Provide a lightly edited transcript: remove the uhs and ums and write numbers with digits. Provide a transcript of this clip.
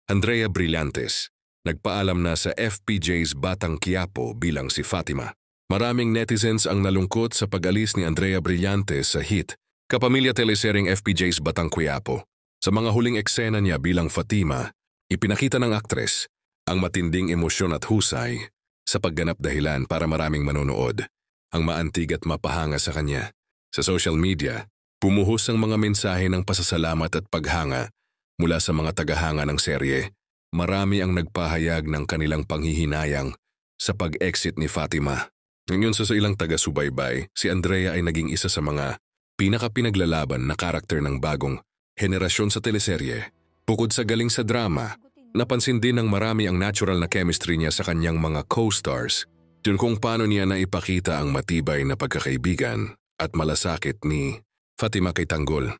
Andrea Brillantes, nagpaalam na sa FPJ's Batang Quiapo bilang si Fatima. Maraming netizens ang nalungkot sa pag-alis ni Andrea Brillantes sa hit, kapamilya teleseryeng FPJ's Batang Quiapo. Sa mga huling eksena niya bilang Fatima, ipinakita ng aktres ang matinding emosyon at husay sa pagganap dahilan para maraming manonood ang maantig at mapahanga sa kanya. Sa social media, pumuhos ang mga mensahe ng pasasalamat at paghanga mula sa mga tagahanga ng serye. Marami ang nagpahayag ng kanilang panghihinayang sa pag-exit ni Fatima. Ngayon sa ilang taga-subaybay, si Andrea ay naging isa sa mga pinaka-pinaglalaban na karakter ng bagong henerasyon sa teleserye. Bukod sa galing sa drama, napansin din ng marami ang natural na chemistry niya sa kanyang mga co-stars, dun kung paano niya naipakita ang matibay na pagkakaibigan at malasakit ni Fatima kay Tanggol.